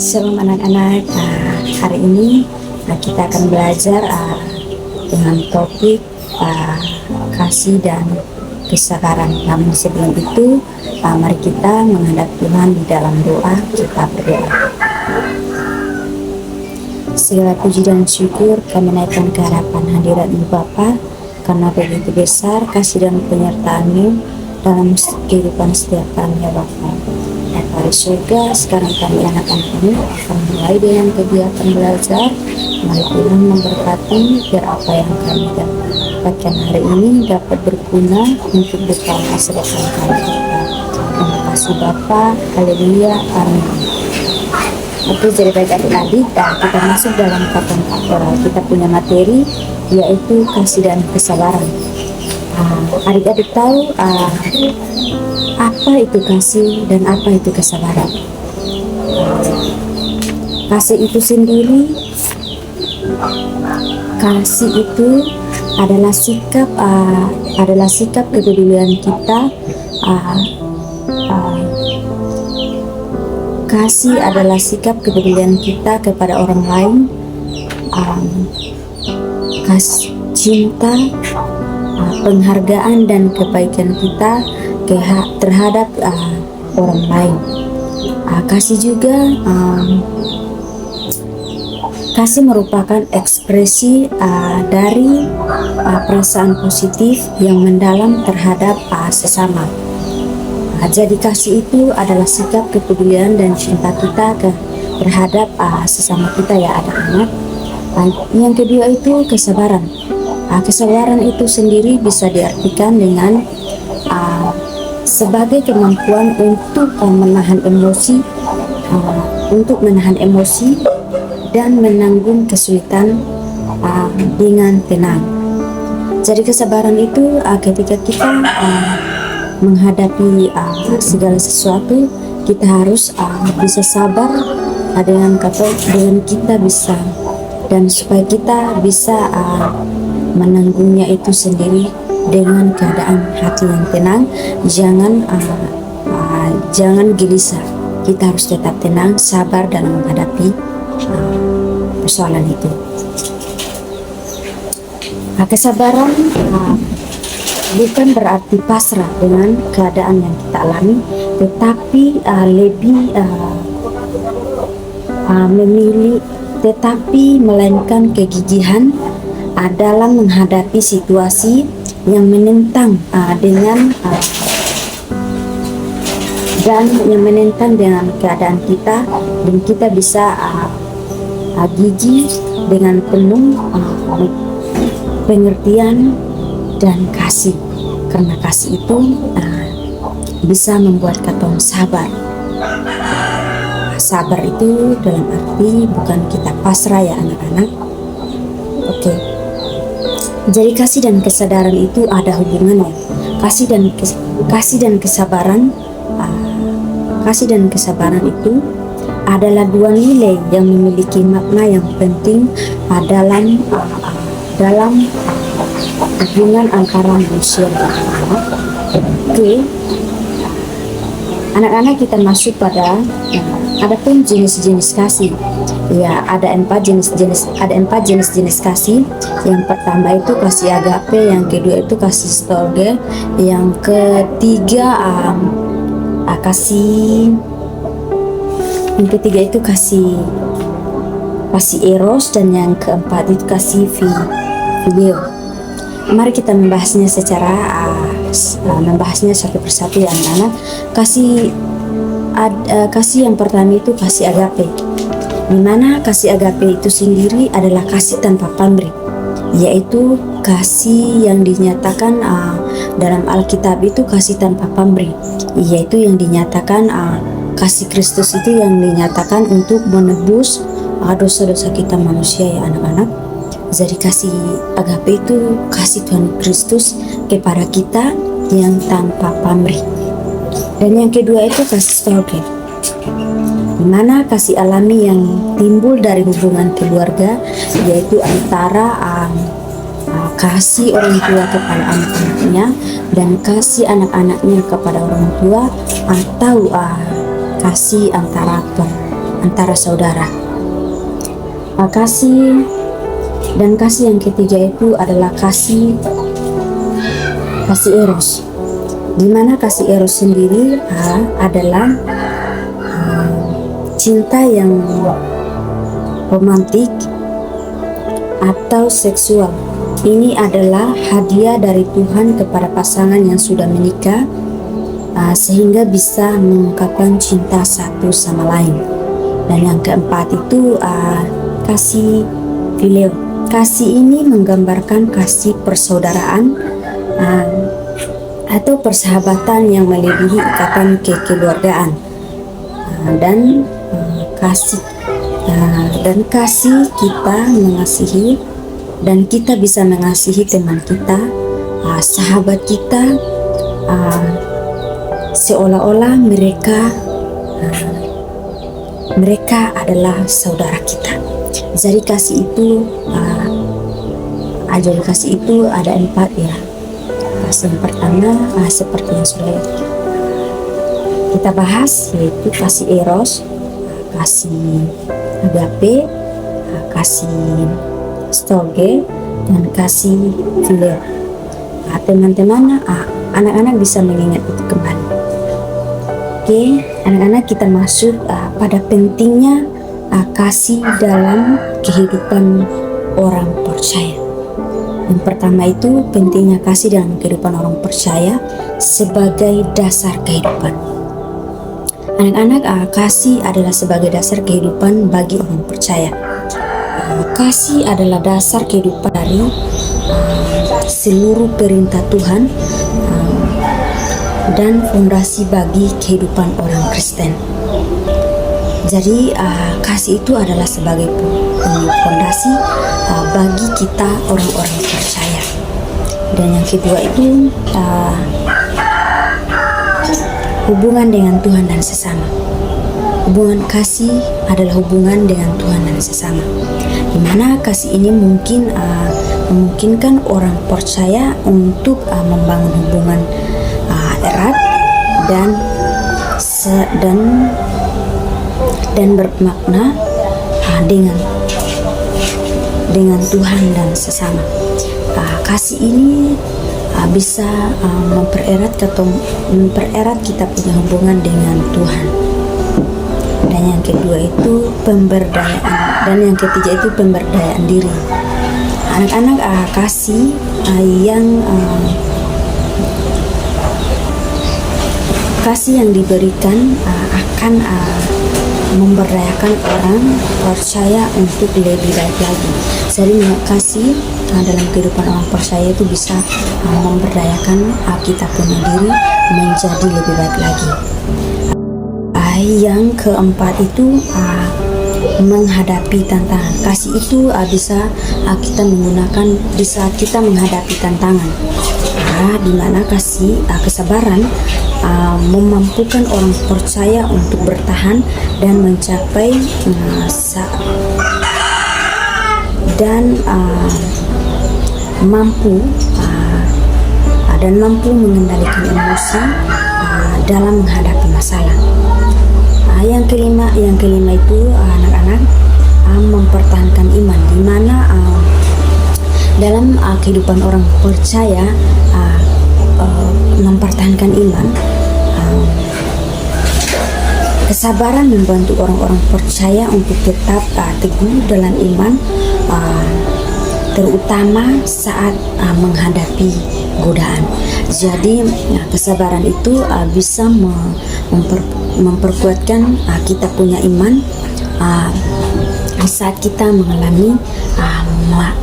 Shalom anak-anak, hari ini kita akan belajar dengan topik kasih dan kesabaran. Namun sebelum itu, mari kita menghadap Tuhan di dalam doa. Kita berdoa. Segala puji dan syukur kami naikkan ke hadapan hadirat-Mu Bapa, karena begitu besar kasih dan penyertaan-Mu dalam kehidupan setiap kami ya Bapa. Dari surga, sekarang kami anak-anak-Mu akan mulai dengan kegiatan belajar. Mari Tuhan memberkati biar apa yang kami dapatkan hari ini dapat berguna untuk bekal masa depan kami. Terima kasih Bapa, haleluya, amin. Oke, jadi baik adik-adik, kita masuk dalam kapan kita punya materi, yaitu kasih dan kesabaran. Adik-adik tahu apa itu kasih dan apa itu kesabaran? Kasih itu sendiri, kasih itu adalah sikap kepedulian kita. Kasih adalah sikap kepedulian kita kepada orang lain. Kasih, cinta, penghargaan dan kebaikan kita terhadap orang lain. Kasih juga, kasih merupakan ekspresi dari perasaan positif yang mendalam terhadap sesama. Jadi kasih itu adalah sikap kepedulian dan cinta kita terhadap sesama kita ya anak-anak. Yang kedua itu kesabaran. Kesabaran itu sendiri bisa diartikan dengan sebagai kemampuan untuk menahan emosi, dan menanggung kesulitan dengan tenang. Jadi kesabaran itu ketika kita menghadapi segala sesuatu, kita harus bisa sabar dengan kita bisa, dan supaya kita bisa menanggungnya itu sendiri dengan keadaan hati yang tenang. Jangan gelisah. Kita harus tetap tenang, sabar dalam menghadapi persoalan itu. Kesabaran bukan berarti pasrah dengan keadaan yang kita alami, tetapi melainkan kegigihan dalam menghadapi situasi yang menentang dengan keadaan kita, dan kita bisa gigih dengan penuh pengertian dan kasih, karena kasih itu bisa membuat kita sabar. Sabar itu dalam arti bukan kita pasrah ya anak-anak. Oke. Jadi kasih dan kesadaran itu ada hubungannya. Kasih dan kesabaran itu adalah dua nilai yang memiliki makna yang penting dalam hubungan antara manusia dan anak. Oke, anak-anak, kita masuk pada adapun jenis-jenis kasih. Ya, ada empat jenis kasih. Yang pertama itu kasih agape, yang kedua itu kasih storge, yang ketiga itu kasih eros, dan yang keempat itu kasih filio. Mari kita membahasnya satu persatu ya anak-anak. Kasih yang pertama itu kasih agape, di mana kasih agape itu sendiri adalah kasih tanpa pamrih, yaitu kasih yang dinyatakan dalam Alkitab itu kasih tanpa pamrih, yaitu yang dinyatakan kasih Kristus itu yang dinyatakan untuk menebus dosa-dosa kita manusia ya anak-anak. Jadi kasih agape itu kasih Tuhan Kristus kepada kita yang tanpa pamrih. Dan yang kedua itu kasih storge, di mana kasih alami yang timbul dari hubungan keluarga, yaitu antara kasih orang tua kepada anak-anaknya dan kasih anak-anaknya kepada orang tua, atau kasih antara antara saudara. Kasih yang ketiga itu adalah kasih eros. Di mana kasih eros sendiri adalah cinta yang romantik atau seksual. Ini adalah hadiah dari Tuhan kepada pasangan yang sudah menikah, sehingga bisa mengungkapkan cinta satu sama lain. Dan yang keempat itu kasih fileo. Kasih ini menggambarkan kasih persaudaraan atau persahabatan yang melebihi ikatan kekeluargaan, dan kasih kita mengasihi, dan kita bisa mengasihi teman kita, sahabat kita, seolah-olah mereka adalah saudara kita. Jadi kasih itu ada 4 ya. Kasih yang pertama seperti yang sudah kita bahas, yaitu kasih eros, kasih agape, kasih storge, dan kasih fileo. Teman-teman, anak-anak bisa mengingat itu kembali. Oke, anak-anak, kita masuk pada pentingnya kasih dalam kehidupan orang percaya. Yang pertama itu pentingnya kasih dalam kehidupan orang percaya sebagai dasar kehidupan. Anak-anak, kasih adalah sebagai dasar kehidupan bagi orang percaya. Kasih adalah dasar kehidupan dari seluruh perintah Tuhan dan fondasi bagi kehidupan orang Kristen. Jadi kasih itu adalah sebagai fondasi bagi kita orang-orang percaya. Dan yang kedua itu hubungan dengan Tuhan dan sesama. Hubungan kasih adalah hubungan dengan Tuhan dan sesama, di mana kasih ini memungkinkan orang percaya untuk membangun hubungan erat dan bermakna dengan Tuhan dan sesama. Kasih ini bisa mempererat kita punya hubungan dengan Tuhan. Dan yang kedua itu pemberdayaan, dan yang ketiga itu pemberdayaan diri. Anak-anak, kasih yang diberikan akan memberdayakan orang percaya untuk lebih baik lagi. Jadi kasih dalam kehidupan orang percaya itu bisa memberdayakan kita punya diri menjadi lebih baik lagi. Yang keempat itu menghadapi tantangan. Kasih itu bisa kita menggunakan di saat kita menghadapi tantangan, di mana kasih kesabaran memampukan orang percaya untuk bertahan dan mencapai mampu mengendalikan emosi dalam menghadapi masalah. Yang kelima itu anak-anak mempertahankan iman, di mana dalam kehidupan orang percaya mempertahankan iman, kesabaran membantu orang-orang percaya untuk tetap teguh dalam iman, terutama saat menghadapi godaan. Jadi kesabaran itu bisa memperkuatkan kita punya iman saat kita mengalami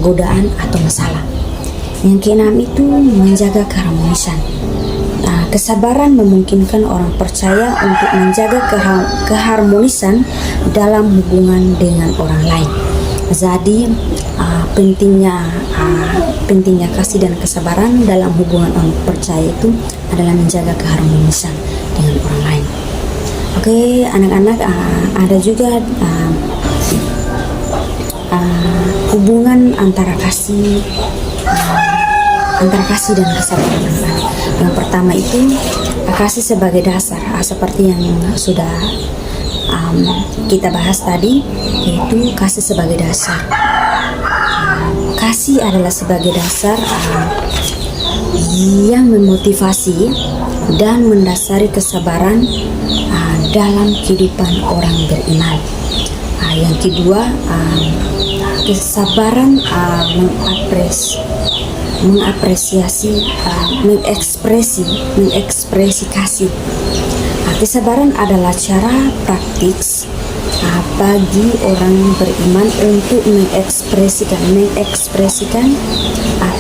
godaan atau masalah. Yang keenam itu menjaga keharmonisan. Kesabaran memungkinkan orang percaya untuk menjaga keharmonisan dalam hubungan dengan orang lain. Jadi pentingnya kasih dan kesabaran dalam hubungan orang percaya itu adalah menjaga keharmonisan dengan orang lain. Oke, anak-anak, ada juga hubungan antara kasih dan kesabaran. Yang pertama itu kasih sebagai dasar, seperti yang sudah kita bahas tadi, yaitu kasih sebagai dasar. Kasih adalah sebagai dasar yang memotivasi dan mendasari kesabaran dalam kehidupan orang beriman. Yang kedua, kesabaran mengapresiasi, mengekspresi kasih. Kesabaran adalah cara praktis bagi orang beriman untuk mengekspresikan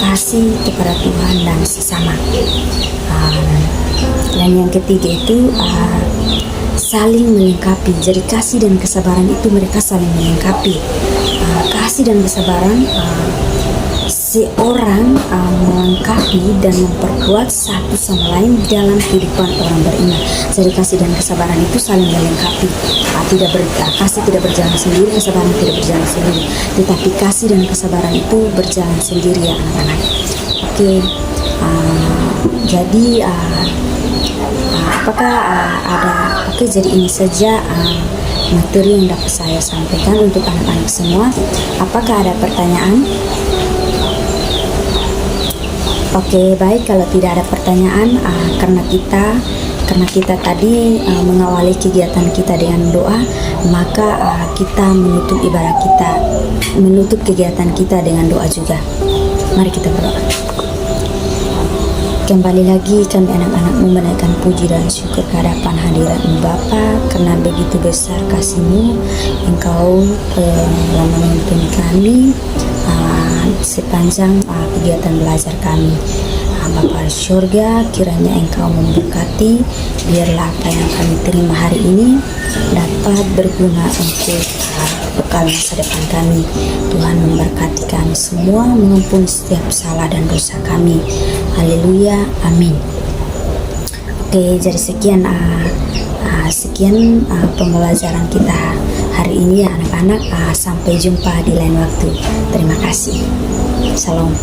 kasih kepada Tuhan dan sesama. Dan yang ketiga itu saling melengkapi. Jadi kasih dan kesabaran itu mereka saling melengkapi. Kasih dan kesabaran seorang melengkapi dan memperkuat satu sama lain dalam kehidupan orang beriman. Jadi kasih dan kesabaran itu saling melengkapi. Kasih tidak berjalan sendiri, kesabaran tidak berjalan sendiri. Tetapi kasih dan kesabaran itu berjalan sendiri ya anak-anak. Oke, jadi apakah ada? Oke, jadi ini saja materi yang dapat saya sampaikan untuk anak-anak semua. Apakah ada pertanyaan? Oke, baik, kalau tidak ada pertanyaan, karena kita tadi mengawali kegiatan kita dengan doa, maka kita menutup kegiatan kita dengan doa juga. Mari kita berdoa. Kembali lagi kami anak-anak menaikkan puji dan syukur kehadapan hadirat-Mu Bapa, karena begitu besar kasih-Mu, Engkau telah menuntun kami sepanjang kegiatan belajar kami. Bapa di surga, kiranya Engkau memberkati, biarlah apa yang kami terima hari ini dapat berguna untuk bekal masa depan kami. Tuhan memberkati kami semua, mengampuni setiap salah dan dosa kami. Haleluya, amin. Oke, jadi sekian pembelajaran kita hari ini ya anak-anak. Sampai jumpa di lain waktu. Terima kasih. Salam.